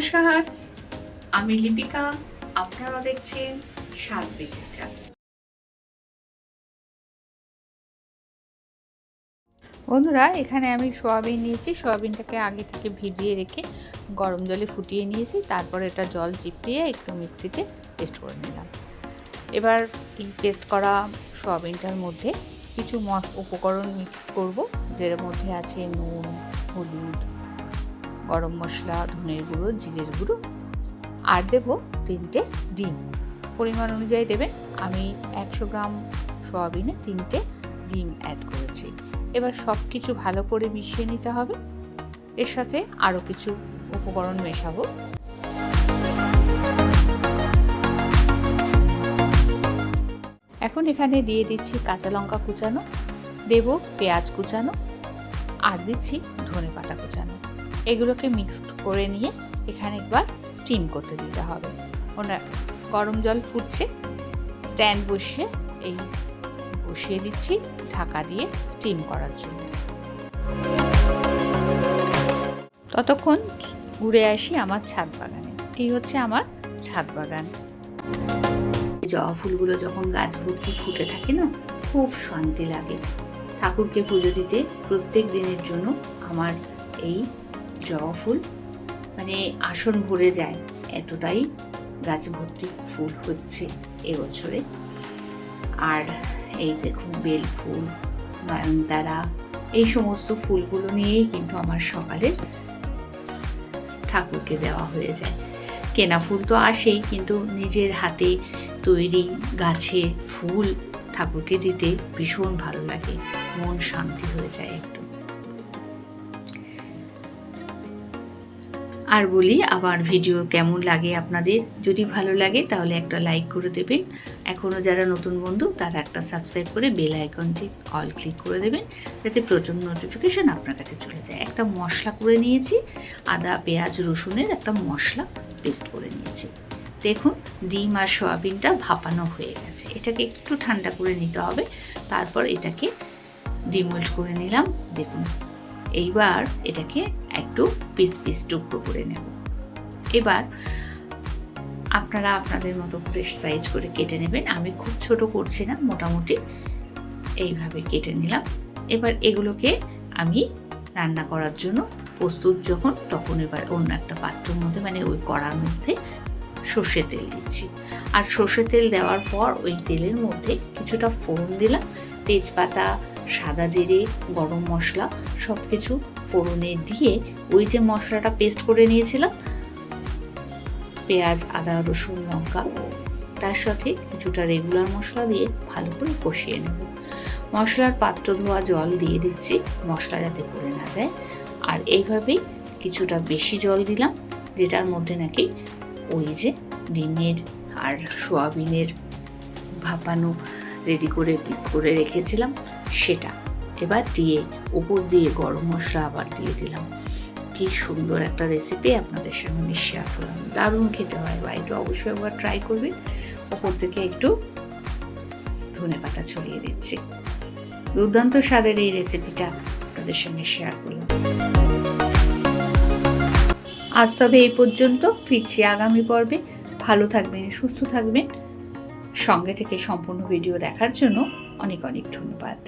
নমস্কার, আমি লিপিকা। আপনারা দেখছেন স্বাদ বিচিত্রা। বন্ধুরা, এখানে আমি সয়াবিন নিয়েছি। সয়াবিনটাকে আগে থেকে ভিজিয়ে রেখে গরম জলে ফুটিয়ে নিয়েছি। তারপর এটা জল চিপড়িয়ে একটু মিক্সিতে পেস্ট করে নিলাম। এবার এই পেস্ট করা সয়াবিনটার মধ্যে কিছু উপকরণ মিক্স করব, যের মধ্যে আছে নুন, হলুদ, গরম মশলা, ধনের গুঁড়ো, জিরের গুঁড়ো, আর দেবো 3টে ডিম। পরিমাণ অনুযায়ী দেবেন। আমি 100 গ্রাম সয়াবিনে 3টে ডিম অ্যাড করেছি। এবার সব কিছু ভালো করে মিশিয়ে নিতে হবে। এর সাথে আরও কিছু উপকরণ মেশাবো। এখন এখানে দিয়ে দিচ্ছি কাঁচা লঙ্কা কুচানো, দেব পেঁয়াজ কুচানো, আর দিচ্ছি ধনেপাতা কুচানো। এগুলোকে মিক্সড করে নিয়ে এখানে একবার স্টিম করতে দিতে হবে। গরম জল ফুটছে, স্ট্যান্ড বসিয়ে দিচ্ছি ঢাকা দিয়ে স্টিম করার জন্য। ততক্ষণ ঘুরে আসি আমার ছাদ বাগানে। এই হচ্ছে আমার ছাদ বাগান। জবা ফুলগুলো যখন গাছ ভর্তি ফুটে থাকে না, খুব শান্তি লাগে। ঠাকুরকে পুজো দিতে প্রত্যেক দিনের জন্য আমার এই জবা ফুল মানে আসন ভরে যায়, এতটাই গাছ ভর্তি ফুল হচ্ছে এবছরে। আর এই দেখুন বেল ফুল, নয়নতারা, এই সমস্ত ফুলগুলো নিয়েই কিন্তু আমার সকালে ঠাকুরকে দেওয়া হয়ে যায়। কেনা ফুল তো আসেই, কিন্তু নিজের হাতে তৈরি গাছে ফুল ঠাকুরকে দিতে ভীষণ ভালো লাগে, মন শান্তি হয়ে যায় একটু। আর বলি, আমার ভিডিও কেমন লাগে আপনাদের? যদি ভালো লাগে তাহলে একটা লাইক করে দেবেন। এখনও যারা নতুন বন্ধু তারা একটা সাবস্ক্রাইব করে বেল আইকনটি অল ক্লিক করে দেবেন, যাতে প্রথম নোটিফিকেশন আপনার কাছে চলে যায়। একটা মশলা করে নিয়েছি, আদা পেঁয়াজ রসুনের একটা মশলা পেস্ট করে নিয়েছি। দেখুন ডিম আর সয়াবিনটা ভাপানো হয়ে গেছে। এটাকে একটু ঠান্ডা করে নিতে হবে, তারপর এটাকে ডিমোল্ড করে নিলাম। দেখুন এইবার এটাকে একটু পিস পিস টুকরো করে নেব। এবার আপনারা আপনাদের মতো করে সাইজ করে কেটে নেবেন। আমি খুব ছোট করছি না, মোটামুটি এইভাবে কেটে নিলাম। এবার এগুলোকে আমি রান্না করার জন্য প্রস্তুত যখন, তখন এবার অন্য একটা পাত্রের মধ্যে মানে ওই কড়ার মধ্যে সর্ষে তেল দিচ্ছি। আর সর্ষে তেল দেওয়ার পর ওই তেলের মধ্যে কিছুটা ফোড়ন দিলাম, তেজপাতা, সাদা জিরে, গরম মশলা সব কিছু ফোড়নে দিয়ে ওই যে মশলাটা পেস্ট করে নিয়েছিলাম, পেঁয়াজ, আদা, রসুন, লঙ্কা, তার সাথে কিছুটা রেগুলার মশলা দিয়ে ভালো করে কষিয়ে নেব। মশলার পাত্র ধোয়া জল দিয়ে দিচ্ছি, মশলা যাতে পড়ে না যায়। আর এইভাবেই কিছুটা বেশি জল দিলাম, যেটার মধ্যে নাকি ওই যে ডিমের আর সোয়াবিনের ভাপানো রেডি করে পিস করে রেখেছিলাম সেটা এবার দিয়ে উপর দিয়ে গরম মশলা আবার দিয়ে দিলাম। কি সুন্দর একটা রেসিপি আপনাদের সঙ্গে আমি শেয়ার করলাম। দারুণ খেতে হয়, বাড়িতে অবশ্যই একবার ট্রাই করবেন। ওপর থেকে একটু ধনেপাতা ছড়িয়ে দিচ্ছি। দুর্দান্ত স্বাদের এই রেসিপিটা আপনাদের সঙ্গে শেয়ার করলাম। আজ তবে এই পর্যন্ত, ফিরছি আগামী পর্বে। ভালো থাকবেন, সুস্থ থাকবেন। সঙ্গে থেকে সম্পূর্ণ ভিডিও দেখার জন্য অনেক অনেক ধন্যবাদ।